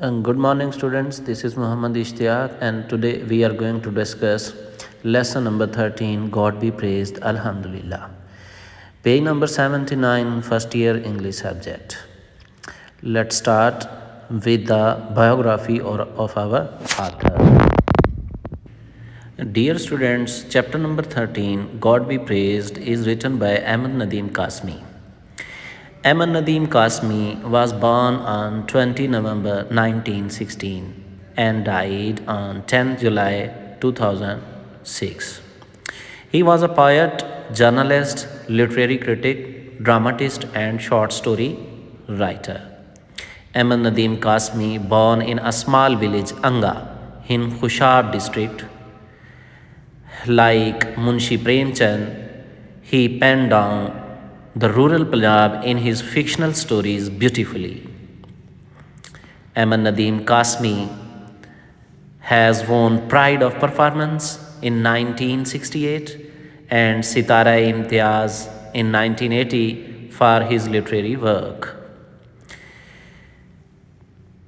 Good morning, students. This is Muhammad Ishtiyaq, and today we are going to discuss lesson number 13, God be praised, Alhamdulillah. Page number 79, first year English subject. Let's start with the biography of our author. Dear students, chapter number 13, God be praised, is written by Ahmad Nadeem Kasmi. Ahmad Nadeem Kasmi was born on 20 November 1916 and died on 10 July 2006. He was a poet, journalist, literary critic, dramatist, and short story writer. Ahmad Nadeem Kasmi, born in a small village, Anga, in Khushab district. Like Munshi Premchand, he penned down the rural Punjab in his fictional stories beautifully. Ahmad Nadeem Kasmi has won Pride of Performance in 1968 and Sitara-e-Imtiaz in 1980 for his literary work.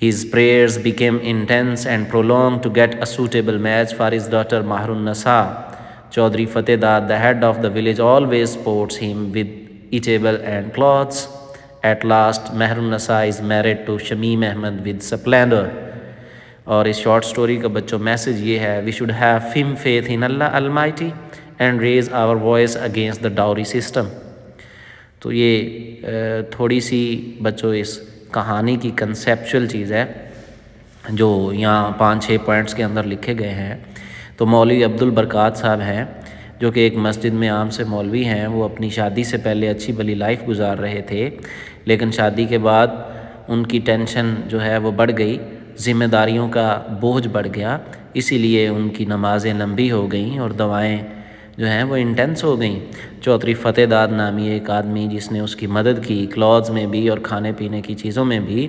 His prayers became intense and prolonged to get a suitable match for his daughter Mahrun Nasa. Chaudhry Fateh-Dad, the head of the village, always supports him with eatable and clothes. At last, Mahrun Nasa is married to Shamim Ahmed with splendor. اور اس short story کا بچوں message یہ ہے, we should have firm faith in Allah Almighty and raise our voice against the dowry system. تو یہ تھوڑی سی بچوں اس کہانی کی کنسیپچول چیز ہے جو یہاں 5-6 پوائنٹس کے اندر لکھے گئے ہیں. تو مولوی عبد البرکات صاحب ہیں جو کہ ایک مسجد میں عام سے مولوی ہیں. وہ اپنی شادی سے پہلے اچھی بھلی لائف گزار رہے تھے, لیکن شادی کے بعد ان کی ٹینشن جو ہے وہ بڑھ گئی, ذمہ داریوں کا بوجھ بڑھ گیا, اسی لیے ان کی نمازیں لمبی ہو گئیں اور دعائیں جو ہیں وہ انٹینس ہو گئیں. چودھری فتح داد نامی ایک آدمی جس نے اس کی مدد کی کلوتھز میں بھی اور کھانے پینے کی چیزوں میں بھی,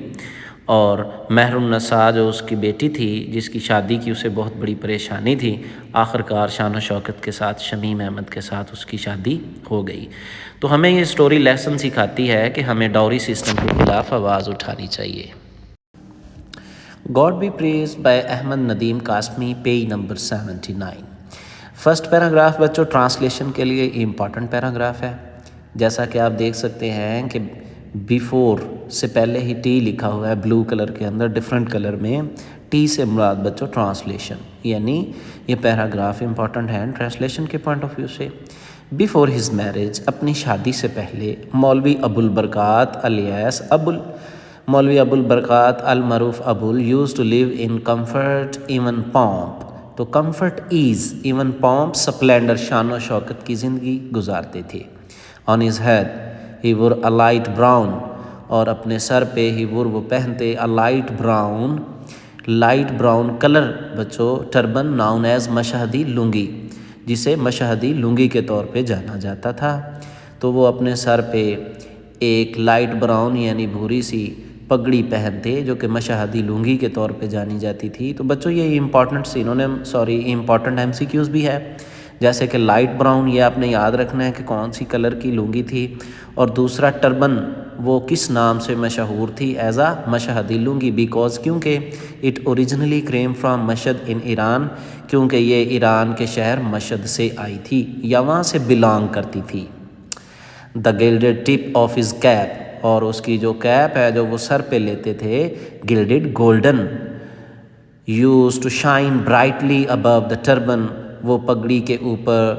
اور محرم نسا جو اس کی بیٹی تھی جس کی شادی کی اسے بہت بڑی پریشانی تھی, آخرکار شان و شوکت کے ساتھ شمیم احمد کے ساتھ اس کی شادی ہو گئی. تو ہمیں یہ سٹوری لیسن سکھاتی ہے کہ ہمیں ڈاوری سسٹم کے خلاف آواز اٹھانی چاہیے. God be praised by Ahmad Nadeem Kasmi, page number 79. First paragraph بچوں ٹرانسلیشن کے لیے امپورٹنٹ پیراگراف ہے. جیسا کہ آپ دیکھ سکتے ہیں کہ بیفور سے پہلے ہی ٹی لکھا ہوا ہے بلو کلر کے اندر, ڈفرینٹ کلر میں. ٹی سے مراد بچوں ٹرانسلیشن, یعنی یہ پیراگراف امپورٹنٹ ہے ٹرانسلیشن کے پوائنٹ آف ویو سے. بیفور ہز میرج, اپنی شادی سے پہلے, مولوی ابو البرکات الیاس ابل, مولوی ابو البرکات المعروف Abul used to live in comfort even pomp. تو comfort, ease, even pomp, splendour, شان و شوکت کی زندگی گزارتے تھے. آن ہز ہیڈ ہی وور اے لائٹ براؤن, اور اپنے سر پہ ہی وور وہ پہنتے a light brown, light brown colour بچوں ٹربن ناؤن ایز مشہدی لنگی, جسے مشہدی لنگی کے طور پہ جانا جاتا تھا. تو وہ اپنے سر پہ ایک لائٹ براؤن یعنی بھوری سی پگڑی پہنتے جو کہ مشہدی لنگی کے طور پہ جانی جاتی تھی. تو بچوں یہ امپورٹنٹ MCQs بھی ہے, جیسے کہ لائٹ براؤن, یہ آپ نے یاد رکھنا ہے کہ کون سی کلر کی لنگی تھی, اور دوسرا ٹربن وہ کس نام سے مشہور تھی؟ As a Mashhad lungi, because کیونکہ it originally came from Mashhad in Iran, کیونکہ یہ ایران کے شہر مشہد سے آئی تھی یا وہاں سے بلانگ کرتی تھی۔ دا گلڈڈ ٹپ آف ہز کیپ، اور اس کی جو کیپ ہے جو وہ سر پہ لیتے تھے، gilded golden, used to shine brightly above the turban, وہ پگڑی کے اوپر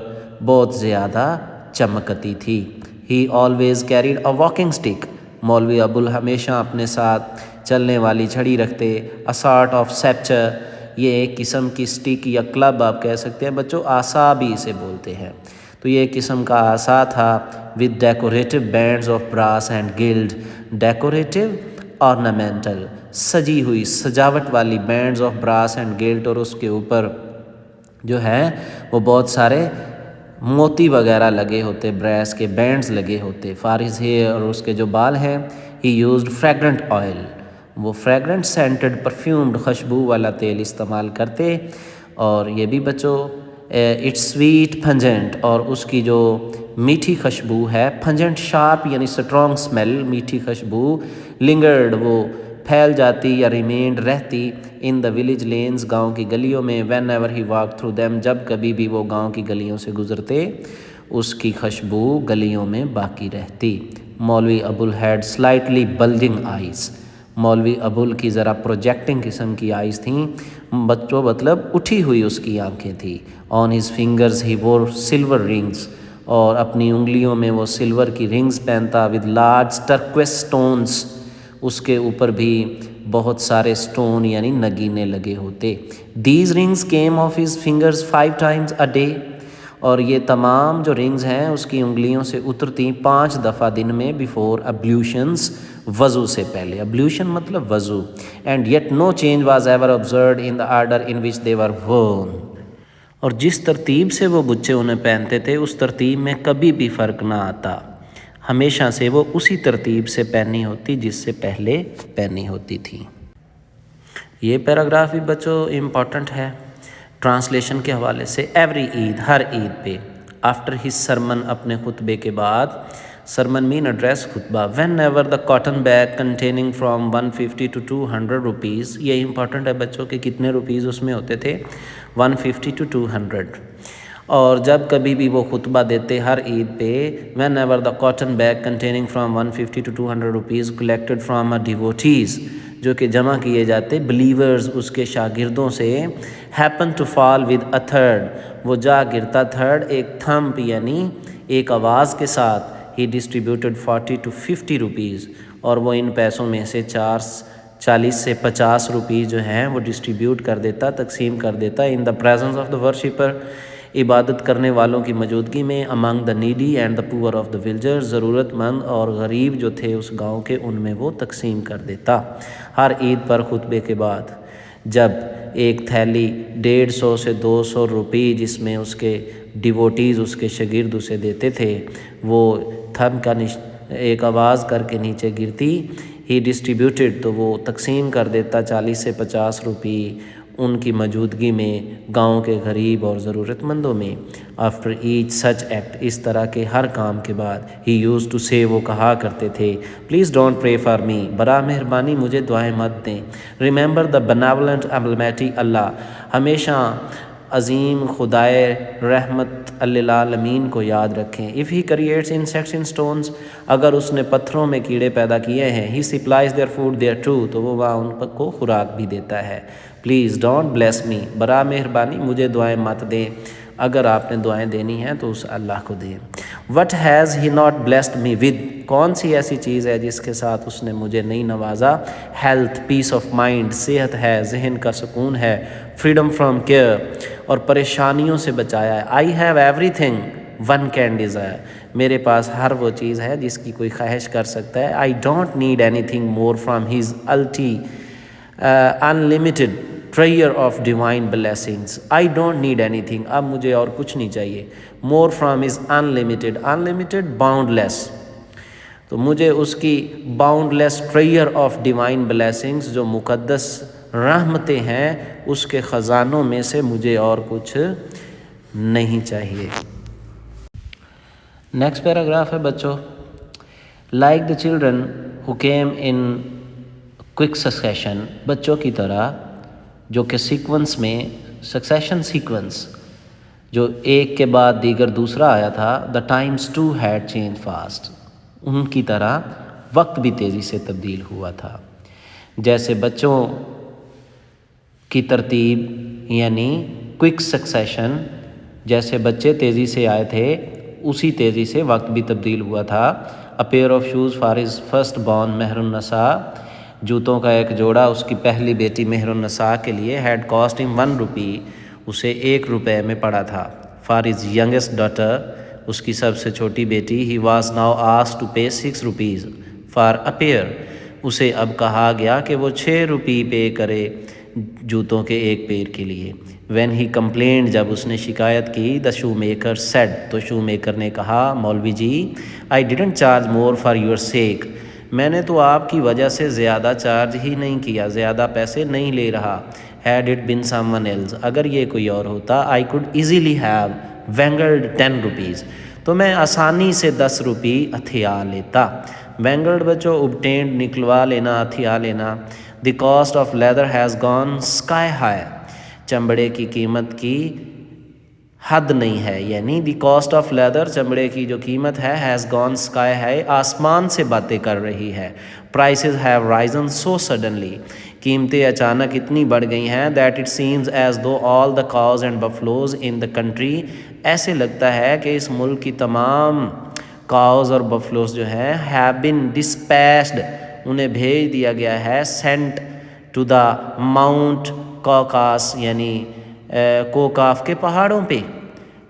بہت زیادہ چمکتی تھی۔ He always carried a walking stick, Maulvi Abu ہمیشہ اپنے ساتھ چلنے والی چھڑی رکھتے۔ اے سارٹ آف سیپچر، یہ ایک قسم کی اسٹک یا کلب آپ کہہ سکتے ہیں بچوں، آسا بھی اسے بولتے ہیں، تو یہ ایک قسم کا آسا تھا۔ With decorative bands of brass and gild, decorative ornamental, سجی ہوئی سجاوٹ والی bands of brass and gild, اور اس کے اوپر جو ہے وہ بہت سارے موتی وغیرہ لگے ہوتے، بریس کے بینڈز لگے ہوتے۔ فارز ہیئر، اور اس کے جو بال ہیں، ہی یوزڈ فریگرنٹ آئل، وہ فریگرنٹ سینٹڈ پرفیومڈ خوشبو والا تیل استعمال کرتے۔ اور یہ بھی بچوں اٹس سویٹ پھنجنٹ، اور اس کی جو میٹھی خوشبو ہے، پھنجنٹ شارپ یعنی اسٹرانگ اسمیل، میٹھی خوشبو، لنگرڈ وہ پھیل جاتی یا ریمینڈ رہتی، ان دا ولیج لینز، گاؤں کی گلیوں میں، when ever he walk through them, جب کبھی بھی وہ گاؤں کی گلیوں سے گزرتے اس کی خوشبو گلیوں میں باقی رہتی۔ مولوی ابو ہیڈ سلائٹلی بلجنگ آئیز، مولوی ابو کی ذرا پروجیکٹنگ قسم کی آئیز تھیں بچوں، مطلب اٹھی ہوئی اس کی آنکھیں تھیں۔ آن ہز فنگرز ہی وور سلور رنگز، اور اپنی انگلیوں میں وہ سلور کی رنگز پہنتا۔ ود لارج ٹرکویس سٹونز، اس کے اوپر بھی بہت سارے سٹون یعنی نگینے لگے ہوتے۔ These rings came off his fingers 5 times a day، اور یہ تمام جو رنگز ہیں اس کی انگلیوں سے اترتی 5 دفعہ دن میں، بیفور ابلیوشنز، وضو سے پہلے۔ ابلیوشن مطلب وضو۔ And yet no change was ever observed in the order in which they were worn, اور جس ترتیب سے وہ بچے انہیں پہنتے تھے اس ترتیب میں کبھی بھی فرق نہ آتا، ہمیشہ سے وہ اسی ترتیب سے پہنی ہوتی جس سے پہلے پہنی ہوتی تھی۔ یہ پیراگراف بھی بچوں امپورٹنٹ ہے ٹرانسلیشن کے حوالے سے۔ ایوری عید، ہر عید پہ، آفٹر ہز سرمن، اپنے خطبے کے بعد، سرمن مین ایڈریس، خطبہ، whenever the cotton bag containing from 150 to 200 rupees, یہ امپورٹنٹ ہے بچوں کہ کتنے روپیز اس میں ہوتے تھے، 150 to 200۔ اور جب کبھی بھی وہ خطبہ دیتے ہر عید پہ، whenever the cotton bag containing from 150 to 200 rupees collected from a devotees, جو کہ جمع کیے جاتے بلیورز اس کے شاگردوں سے، happen to fall with a third, وہ جا گرتا تھرڈ ایک تھمپ یعنی ایک آواز کے ساتھ، ہی ڈسٹریبیوٹڈ 40 to 50 روپیز، اور وہ ان پیسوں میں سے 40 سے 50 روپیز جو ہیں وہ ڈسٹریبیوٹ کر دیتا، تقسیم کر دیتا، in the presence of the worshipper, عبادت کرنے والوں کی موجودگی میں، امنگ دا نیڈی اینڈ دا پور آف دا ولیجرز، ضرورت مند اور غریب جو تھے اس گاؤں کے، ان میں وہ تقسیم کر دیتا۔ ہر عید پر خطبے کے بعد جب ایک تھیلی 150 سے 200 روپی جس میں اس کے ڈیووٹیز اس کے شاگرد اسے دیتے تھے، وہ تھم کا ایک آواز کر کے نیچے گرتی، ہی ڈسٹریبیوٹڈ، تو وہ تقسیم کر دیتا 40 سے 50 روپی ان کی موجودگی میں گاؤں کے غریب اور ضرورت مندوں میں۔ آفٹر ایچ سچ ایکٹ، اس طرح کے ہر کام کے بعد، ہی یوز ٹو سے، وہ کہا کرتے تھے، please don't pray for me, براہ مہربانی مجھے دعائیں مت دیں۔ ریممبر دا بیناولنٹ المیٹی اللہ، ہمیشہ عظیم خدائے رحمت للعالمین کو یاد رکھیں۔ If he creates insects in stones, اگر اس نے پتھروں میں کیڑے پیدا کیے ہیں، he supplies their food there too, تو وہ وہاں ان کو خوراک بھی دیتا ہے۔ پلیز ڈونٹ بلیس می، براہ مہربانی مجھے دعائیں مت دیں، اگر آپ نے دعائیں دینی ہیں تو اس اللہ کو دیں۔ What has he not blessed me with, کون سی ایسی چیز ہے جس کے ساتھ اس نے مجھے نہیں نوازا؟ ہیلتھ، پیس آف مائنڈ، صحت ہے، ذہن کا سکون ہے، فریڈم فرام کیئر، اور پریشانیوں سے بچایا ہے۔ I have every thing one can Dzire, میرے پاس ہر وہ چیز ہے جس کی کوئی خواہش کر سکتا ہے۔ I don't need any thing more from his unlimited treasure of divine blessings، I don't need anything، اب مجھے اور کچھ نہیں چاہیے۔ more from his unlimited boundless، تو مجھے اس کی boundless treasure of divine blessings، جو مقدس رحمتیں ہیں اس کے خزانوں میں سے مجھے اور کچھ نہیں چاہیے۔ نیکسٹ پیراگراف ہے بچوں، like the children who came in quick succession, بچوں کی طرح جو کہ سیکونس میں سکسیشن سیکونس جو ایک کے بعد دیگر دوسرا آیا تھا، the times too had change fast, ان کی طرح وقت بھی تیزی سے تبدیل ہوا تھا۔ جیسے بچوں کی ترتیب یعنی کوئک سکسیشن، جیسے بچے تیزی سے آئے تھے اسی تیزی سے وقت بھی تبدیل ہوا تھا۔ A pair of shoes for his first born Mehr Unnisa, جوتوں کا ایک جوڑا اس کی پہلی بیٹی مہر النساء کے لیے، ہیڈ کاسٹ ہم 1 روپی، اسے 1 روپے میں پڑا تھا۔ فار ہز ینگسٹ ڈاٹر، اس کی سب سے چھوٹی بیٹی، he was now asked to pay 6 rupees for a pair, اسے اب کہا گیا کہ وہ 6 روپی پے کرے جوتوں کے ایک پیر کے لیے۔ وین ہی کمپلینڈ، جب اس نے شکایت کی، دا شو میکر سیڈ، تو شو میکر نے کہا، Maulvi ji, I didn't charge more for your sake, میں نے تو آپ کی وجہ سے زیادہ چارج ہی نہیں کیا، زیادہ پیسے نہیں لے رہا۔ Had it been someone else, اگر یہ کوئی اور ہوتا، I could easily have wangled 10 rupees, تو میں آسانی سے 10 روپی ہتھیا لیتا۔ وینگلڈ بچوں obtained نکلوا لینا، ہتھیا لینا۔ The cost of leather has gone sky high, چمڑے کی قیمت کی حد نہیں ہے، یعنی دی کاسٹ آف لیدر، چمڑے کی جو قیمت ہے، ہیز گون اسکائی ہائی، آسمان سے باتیں کر رہی ہے۔ Prices have risen so suddenly, قیمتیں اچانک اتنی بڑھ گئی ہیں، that it seems as though all the cows and buffaloes in the country, ایسے لگتا ہے کہ اس ملک کی تمام کاؤز اور بفلوز جو ہیں، ہیو بین ڈسپیچڈ، انہیں بھیج دیا گیا ہے، سینٹ ٹو دا ماؤنٹ کوکاس، یعنی کوکاف کے پہاڑوں پہ۔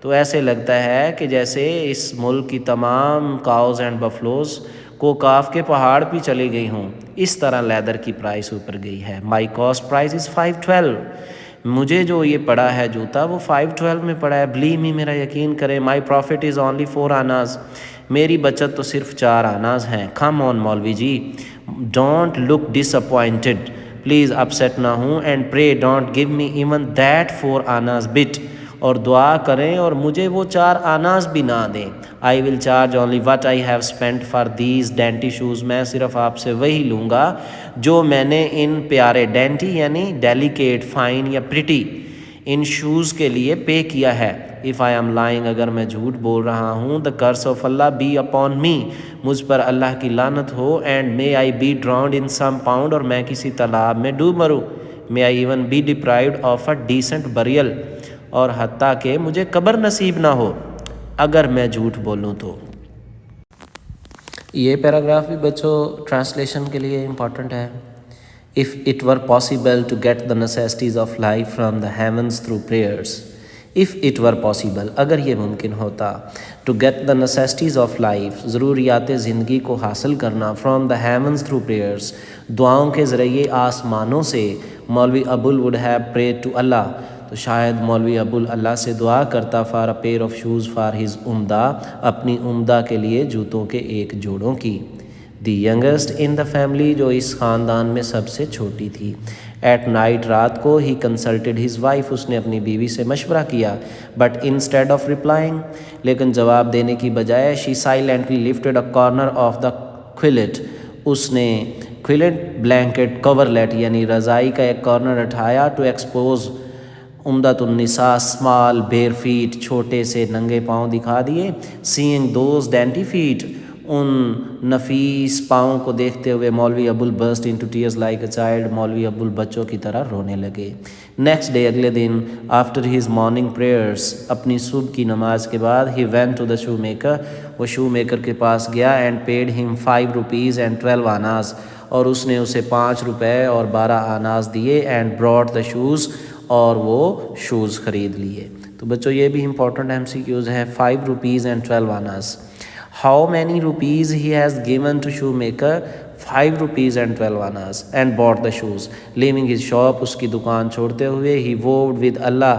تو ایسے لگتا ہے کہ جیسے اس ملک کی تمام کاؤز اینڈ بفلوز کوکاف کے پہاڑ پہ چلی گئی ہوں، اس طرح لیدر کی پرائس اوپر گئی ہے۔ مائی کاسٹ پرائز از 512، مجھے جو یہ پڑا ہے جوتا وہ 512 میں پڑا ہے، بلیو می، میرا یقین کرے۔ مائی پروفٹ از اونلی 4 آناز، میری بچت تو صرف 4 آناز ہیں۔ Come on Maulvi ji, don't look disappointed, please upset نہ ہوں، and pray don't give me even that 4 annas bit, اور دعا کریں اور مجھے وہ 4 آناز بھی نہ دیں۔ I will charge only what I have spent for these dainty shoes, میں صرف آپ سے وہی لوں گا جو میں نے ان پیارے ڈینٹی یعنی ڈیلیکیٹ، فائن یا پریٹی، ان شوز کے لیے پے کیا ہے۔ اف آئی ایم لائنگ، اگر میں جھوٹ بول رہا ہوں، the curse of Allah be upon me, مجھ پر اللہ کی لعنت ہو، and may I be drowned in some pond, اور میں کسی تالاب میں ڈوب مروں، may I even be deprived of a decent burial, اور حتیٰ کہ مجھے قبر نصیب نہ ہو اگر میں جھوٹ بولوں تو۔ یہ پیراگراف بھی بچوں ٹرانسلیشن کے لیے امپورٹنٹ ہے۔ If it were possible to get the necessities of life from the heavens through prayers، if it were possible، اگر یہ ممکن ہوتا، to get the necessities of life، ضروریات زندگی کو حاصل کرنا، from the heavens through prayers، دعاؤں کے ذریعے آسمانوں سے، مولوی ابول would have prayed to Allah، تو شاید مولوی ابول اللہ سے دعا کرتا، for a pair of shoes for his عمدہ، اپنی عمدہ کے لیے جوتوں کے ایک جوڑوں کی۔ دی ینگسٹ ان دا فیملی، جو اس خاندان میں سب سے چھوٹی تھی۔ ایٹ نائٹ، رات کو، ہی کنسلٹڈ ہز وائف، اس نے اپنی بیوی سے مشورہ کیا، بٹ انسٹیڈ آف ریپلائنگ، لیکن جواب دینے کی بجائے، she silently lifted a corner of the quilt, اس نے کویلٹ بلینکٹ کورلیٹ یعنی رضائی کا ایک کارنر اٹھایا، ٹو ایکسپوز عمدۃ النساء اسمال بیئر فیٹ، چھوٹے سے ننگے پاؤں دکھا دیے۔ سینگ دوز ڈینٹی فیٹ، ان نفیس پاؤں کو دیکھتے ہوئے، Maulvi Abul burst into tears like a child, Maulvi Abul بچوں کی طرح رونے لگے۔ نیکسٹ ڈے، اگلے دن، آفٹر ہز مارننگ پریئرس، اپنی صبح کی نماز کے بعد، he went to the shoemaker, وہ شو میکر کے پاس گیا، اینڈ پیڈ ہم 5 روپیز اینڈ 12 آناز، اور اس نے اسے 5 روپے اور 12 آناز دیے، اینڈ براٹ دا شوز، اور وہ شوز خرید لیے۔ تو بچوں یہ بھی امپورٹنٹ ایم سی کیوز ہے۔ 5 rupees and 12 آناز، how many rupees he has given to shoemaker؟ 5 rupees and 12 annas، and bought the shoes، leaving his shop، اس کی دکان چھوڑتے ہوئے، he vowed with Allah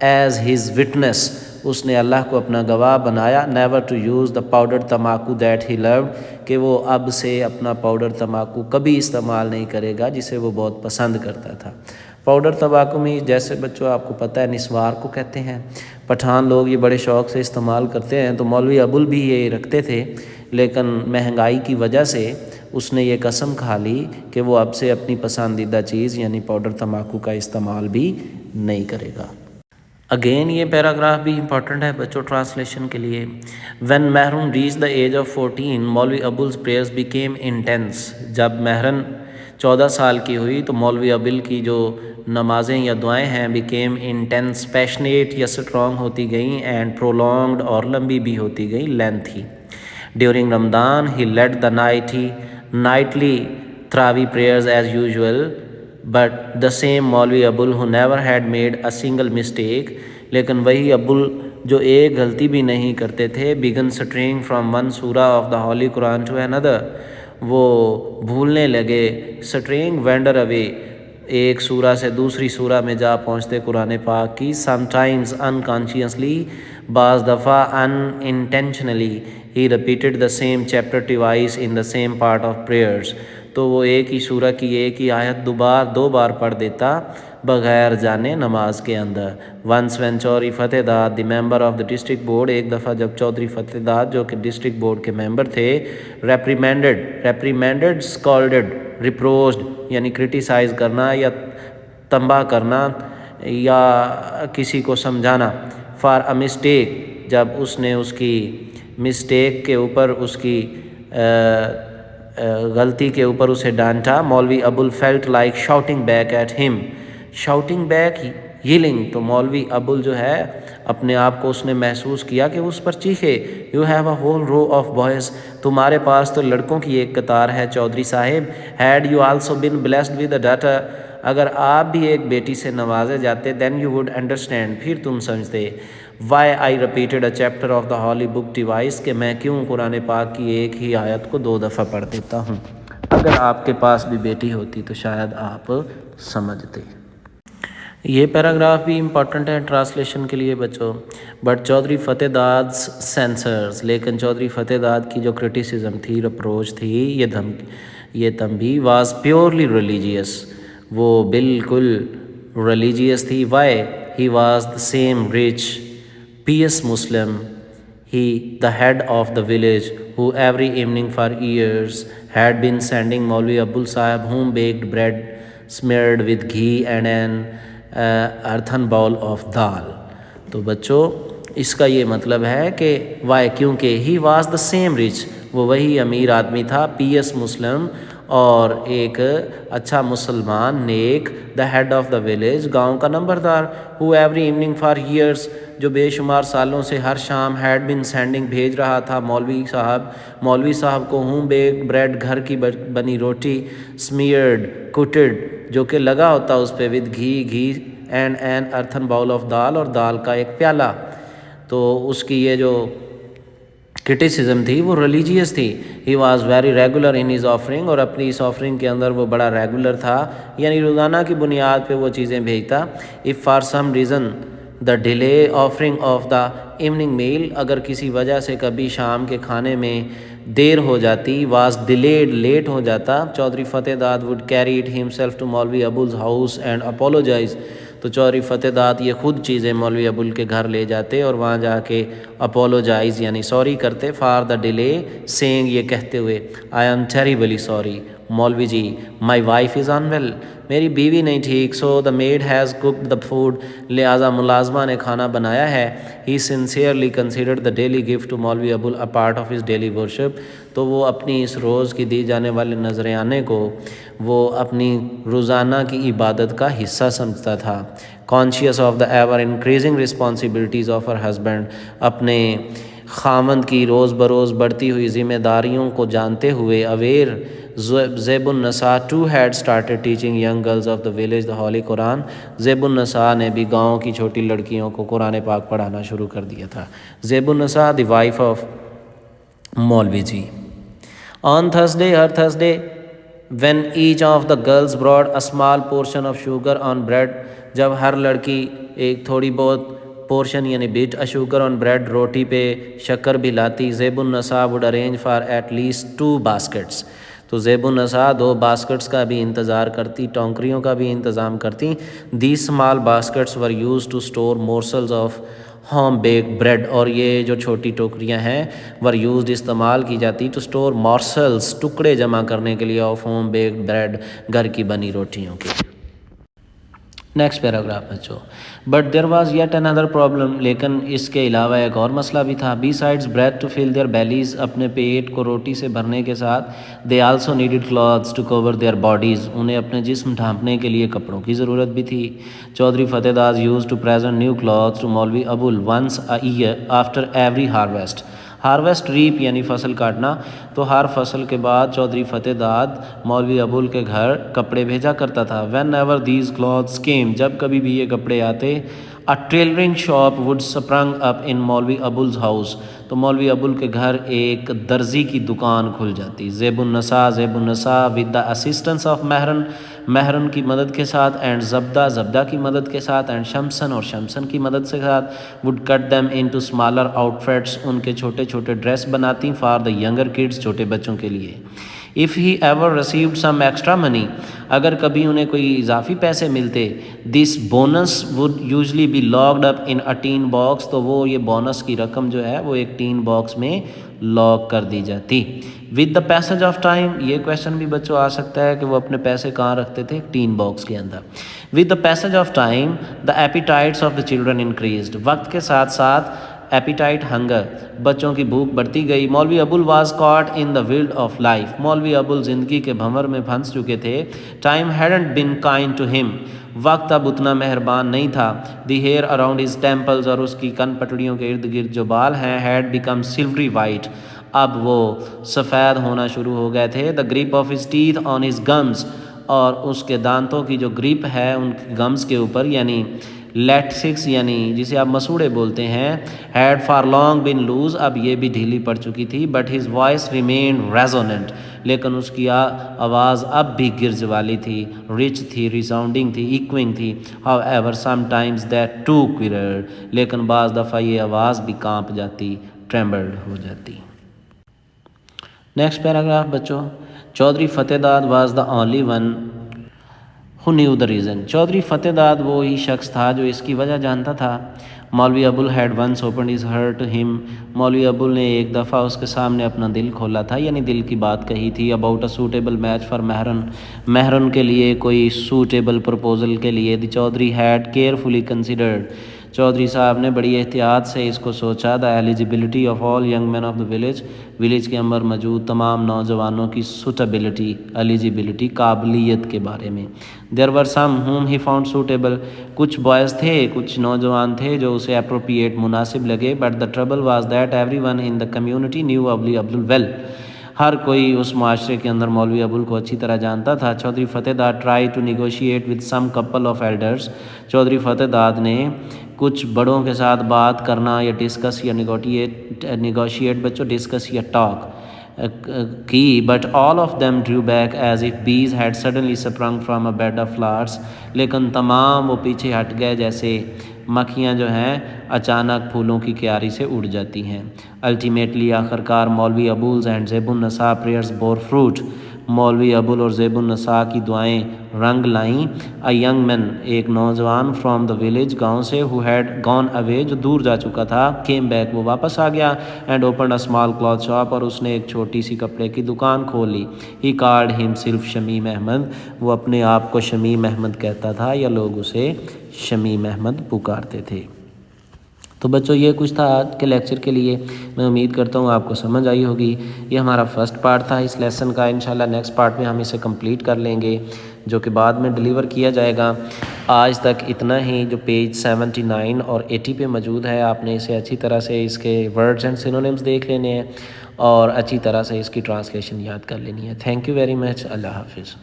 as his witness، اس نے اللہ کو اپنا گواہ بنایا، never to use the powdered tobacco that he loved، کہ وہ اب سے اپنا پاؤڈر تمباکو کبھی استعمال نہیں کرے گا جسے وہ بہت پسند کرتا تھا۔ پاؤڈر تمباکو میں جیسے بچوں آپ کو پتہ ہے نسوار کو کہتے ہیں، پٹھان لوگ یہ بڑے شوق سے استعمال کرتے ہیں، تو مولوی ابول بھی یہ رکھتے تھے، لیکن مہنگائی کی وجہ سے اس نے یہ قسم کھا لی کہ وہ اب سے اپنی پسندیدہ چیز یعنی پاؤڈر تمباکو کا استعمال بھی نہیں کرے گا۔ اگین یہ پیراگراف بھی امپورٹنٹ ہے بچوں ٹرانسلیشن کے لیے۔ When Mehrun reach the age of 14 Maulvi ابول's prayers became intense۔ جب مہرن 14 سال کی ہوئی تو مولوی ابول کی جو نمازیں یا دعائیں ہیں became intense، passionate یا strong ہوتی گئیں، and prolonged اور لمبی بھی ہوتی گئیں، lengthy۔ During Ramadan he led the nightly Tarawih prayers as usual, but the same Maulvi Abul who never had made a single mistake، لیکن وہی ابول جو ایک غلطی بھی نہیں کرتے تھے، began straying from one surah of the Holy Quran to another، وہ بھولنے لگے، straying wander away، ایک سورہ سے دوسری سورہ میں جا پہنچتے قرآن پاک کی، sometimes unconsciously، بعض دفعہ unintentionally، he repeated the same chapter twice in the same part of prayers، تو وہ ایک ہی سورہ کی ایک ہی آیت دو بار پڑھ دیتا بغیر جانے نماز کے اندر۔ once when چودھری فتح داد the member of the district board، ایک دفعہ جب چودھری فتح داد جو کہ ڈسٹرکٹ بورڈ کے ممبر تھے، reprimanded scolded reproached یعنی کرٹیسائز کرنا یا تنباہ کرنا یا کسی کو سمجھانا، for a mistake، جب اس نے اس کی مسٹیک کے اوپر، اس کی غلطی کے اوپر اسے ڈانٹا، مولوی ابول felt like shouting back at him، shouting back yelling، تو مولوی ابول جو ہے اپنے آپ کو اس نے محسوس کیا کہ اس پر چیخے، you have a whole row of boys، تمہارے پاس تو لڑکوں کی ایک قطار ہے چودھری صاحب، had you also been blessed with a daughter، اگر آپ بھی ایک بیٹی سے نوازے جاتے، then you would understand، پھر تم سمجھتے، why I repeated a chapter of the holy book twice، کہ میں کیوں قرآن پاک کی ایک ہی آیت کو 2 دفعہ پڑھ دیتا ہوں۔ اگر آپ کے پاس بھی بیٹی ہوتی تو شاید آپ سمجھتے۔ یہ پیراگراف بھی امپورٹنٹ ہے ٹرانسلیشن کے لیے بچوں۔ بٹ چودھری فتح داد سینسرز، لیکن چودھری فتح داد کی جو کرٹیسزم تھی، رپروچ تھی، یہ تنبیہ واز پیورلی ریلیجیس، وہ بالکل ریلیجیس تھی۔ Why he was the same rich pious Muslim، he the head of the village who every evening for years had been sending Maulvi Abul Sahib home baked bread smeared with ghee and an earthen bowl of dal۔ تو بچوں اس کا یہ مطلب ہے کہ why، کیونکہ he was the same rich، وہ وہی امیر آدمی تھا، pious Muslim، اور ایک اچھا مسلمان، نیک، the head of the village، گاؤں کا نمبردار، who every evening for years، جو بے شمار سالوں سے ہر شام had been sending، بھیج رہا تھا مولوی صاحب کو home baked bread، گھر کی بنی روٹی، smeared coated، جو کہ لگا ہوتا اس پہ with ghee and an earthen bowl of دال، اور دال کا ایک پیالہ۔ تو اس کی یہ جو کرٹیسزم تھی وہ ریلیجیس تھی۔ He was very regular in his offering, اور اپنی اس آفرنگ کے اندر وہ بڑا ریگولر تھا، یعنی روزانہ کی بنیاد پہ وہ چیزیں بھیجتا۔ If for some reason the delay offering of the evening meal, اگر کسی وجہ سے کبھی شام کے کھانے میں دیر ہو جاتی، واز ڈیلیڈ، لیٹ ہو جاتا، Chaudhry Fateh Dad would carry it himself to Maulvi Abul's house and apologise, تو چودھری فتح داد یہ خود چیزیں مولوی ابول کے گھر لے جاتے اور وہاں جا کے اپولوجائز یعنی سوری کرتے فار دا ڈیلے، سینگ یہ کہتے ہوئے آئی ایم ٹیریبلی سوری مولوی جی، my wife is in well, میری بیوی نہیں ٹھیک، so the maid has cooked the food, لہٰذا ملازمہ نے کھانا بنایا ہے۔ He sincerely considered the daily gift to Maulvi Abul a part of his daily worship, تو وہ اپنی اس روز کی دی جانے والے نذرانے کو وہ اپنی روزانہ کی عبادت کا حصہ سمجھتا تھا۔ Conscious of the ever increasing responsibilities of her husband, اپنے خامند کی روز بروز بڑھتی ہوئی ذمہ داریوں کو جانتے ہوئے over, Zeb Unnisa too had started teaching young girls of the village the holy Quran, Zeb Unnisa نے بھی گاؤں کی چھوٹی لڑکیوں کو قرآن پاک پڑھانا شروع کر دیا تھا۔ زیب النساء دی wife of Maulvi ji. On Thursday, ہر Thursday, when each of the girls brought a small portion of sugar on bread، جب ہر لڑکی ایک تھوڑی بہت پورشن یعنی bit a sugar on bread، روٹی پہ شکر بھی لاتی، زیب النساء would arrange for at least 2 baskets، تو زیب النساء 2 baskets کا بھی انتظار کرتی، ٹونکریوں کا بھی انتظام کرتی۔ These small baskets were used to store morsels of home baked bread, اور یہ جو چھوٹی ٹوکریاں ہیں ور یوزڈ استعمال کی جاتی ٹو اسٹور مارسلس، ٹکڑے جمع کرنے کے لیے آف ہوم بیک بریڈ، گھر کی بنی روٹیوں کے۔ نیکسٹ پیراگراف بچوں، but there was yet another problem, لیکن اس کے علاوہ ایک اور مسئلہ بھی تھا۔ Besides bread to fill their bellies, اپنے پیٹ کو روٹی سے بھرنے کے ساتھ they also needed clothes to cover their bodies, انہیں اپنے جسم ڈھانپنے کے لیے کپڑوں کی ضرورت بھی تھی۔ Chaudhry Fateh Das used to present new clothes to Maulvi Abul once a year after every harvest. Harvest reap یعنی فصل کاٹنا، تو ہر فصل کے بعد چودھری فتح داد مولوی ابول کے گھر کپڑے بھیجا کرتا تھا۔ When ever these clothes came, جب کبھی بھی یہ کپڑے آتے، اے ٹیلرنگ شاپ وڈ سپرنگ اپ ان مولوی ابولز ہاؤس، تو مولوی ابول کے گھر ایک درزی کی دکان کھل جاتی۔ زیب النساء ود دا اسسٹنس آف مہرن، مہرن کی مدد کے ساتھ، اینڈ زبدہ کی مدد کے ساتھ، اینڈ شمسن اور شمسن کی مدد سے ساتھ، would cut them into smaller آؤٹ فٹس، ان کے چھوٹے چھوٹے ڈریس بناتی فار دا ینگر کڈس، چھوٹے بچوں کے لیے۔ If he ever received some extra money, اگر کبھی انہیں کوئی اضافی پیسے ملتے، this bonus would usually be locked up in a tin box, تو وہ یہ بونس کی رقم جو ہے وہ ایک ٹین باکس میں لاک کر دی جاتی۔ With the passage of time, یہ کویشچن بھی بچوں آ سکتا ہے کہ وہ اپنے پیسے کہاں رکھتے تھے؟ ٹین باکس کے اندر۔ With the passage of time the appetites of the children increased, وقت کے ساتھ ساتھ ایپیٹائٹ ہنگر، بچوں کی بھوک بڑھتی گئی۔ Maulvi Abul was caught in the world of life, Maulvi Abul زندگی کے بھنور میں پھنس چکے تھے۔ Time hadn't been kind to him, وقت اب اتنا مہربان نہیں تھا۔ The hair around his temples, اور اس کی کن پٹڑیوں کے ارد گرد جو بال ہیں، ہیڈ بیکم سلوری وائٹ، اب وہ سفید ہونا شروع ہو گئے تھے۔ The grip of his teeth on his gums, اور اس کے دانتوں کی جو گریپ ہے ان کے گمز کے اوپر، یعنی لیٹسکس یعنی جسے آپ مسوڑے بولتے ہیں، had for long been loose, اب یہ بھی ڈھیلی پڑ چکی تھی۔ But his voice remained resonant, لیکن اس کی آواز اب بھی گرج والی تھی، رچ تھی، ریساؤنڈنگ تھی، ایکوئنگ تھی۔ However sometimes that too quivered, لیکن بعض دفعہ یہ آواز بھی کانپ جاتی، ٹریمبلڈ ہو جاتی۔ نیکسٹ پیراگراف بچوں، Chaudhry Fateh Dad was the only one who knew the reason، Chaudhry Fateh Dad وہی شخص تھا جو اس کی وجہ جانتا تھا۔ مولوی ابول had once opened his heart to him، مولوی ابول نے ایک دفعہ اس کے سامنے اپنا دل کھولا تھا، یعنی دل کی بات کہی تھی۔ about a suitable match for مہرن، مہرن کے لیے کوئی سوٹیبل پروپوزل کے لیے۔ دی Chaudhry had carefully considered، Chaudhry صاحب نے بڑی احتیاط سے اس کو سوچا۔ The eligibility of all young men of the village, village کے اندر موجود تمام نوجوانوں کی سوٹیبلٹی، ایلیجبلٹی، قابلیت کے بارے میں۔ دیر ور سم whom he found suitable، کچھ بوائز تھے، کچھ نوجوان تھے جو اسے اپروپریٹ، مناسب لگے۔ But the trouble was that every one in the community new مولوی ابول ویل، ہر کوئی اس معاشرے کے اندر مولوی ابول کو اچھی طرح جانتا تھا۔ Chaudhry Fateh Dad try to negotiate with some couple of elders, Chaudhry Fateh Dad نے کچھ بڑوں کے ساتھ بات کرنا یا ڈسکس یا نیگوشیٹ بچوں ڈسکس یا ٹاک کی، but all of them drew back as if bees had suddenly spring from a bed of flowers, لیکن تمام وہ پیچھے ہٹ گئے جیسے مکھیاں جو ہیں اچانک پھولوں کی کیاری سے اڑ جاتی ہیں۔ الٹیمیٹلی آخر کار مولوی ابولز اینڈ زیب النساء پریئرز بور فروٹ، مولوی ابول اور زیب النساء کی دعائیں رنگ لائیں۔ اے ینگ مین، ایک نوجوان فرام دا ولیج، گاؤں سے، ہو ہیڈ گون اوے، جو دور جا چکا تھا، کیم بیک، وہ واپس آ گیا۔ And opened a small cloth shop, اور اس نے ایک چھوٹی سی کپڑے کی دکان کھول لی۔ ہی کالڈ ہم سیلف شمیم احمد، وہ اپنے آپ کو شمیم احمد کہتا تھا، یا لوگ اسے شمیم احمد پکارتے تھے۔ تو بچوں یہ کچھ تھا آج کے لیکچر کے لیے، میں امید کرتا ہوں آپ کو سمجھ آئی ہوگی۔ یہ ہمارا فرسٹ پارٹ تھا اس لیسن کا، انشاءاللہ نیکسٹ پارٹ میں ہم اسے کمپلیٹ کر لیں گے، جو کہ بعد میں ڈیلیور کیا جائے گا۔ آج تک اتنا ہی، جو پیج 79 اور 80 پہ موجود ہے، آپ نے اسے اچھی طرح سے اس کے ورڈز اینڈ سینونیمز دیکھ لینے ہیں، اور اچھی طرح سے اس کی ٹرانسلیشن یاد کر لینی ہے۔ تھینک یو ویری مچ، اللہ حافظ۔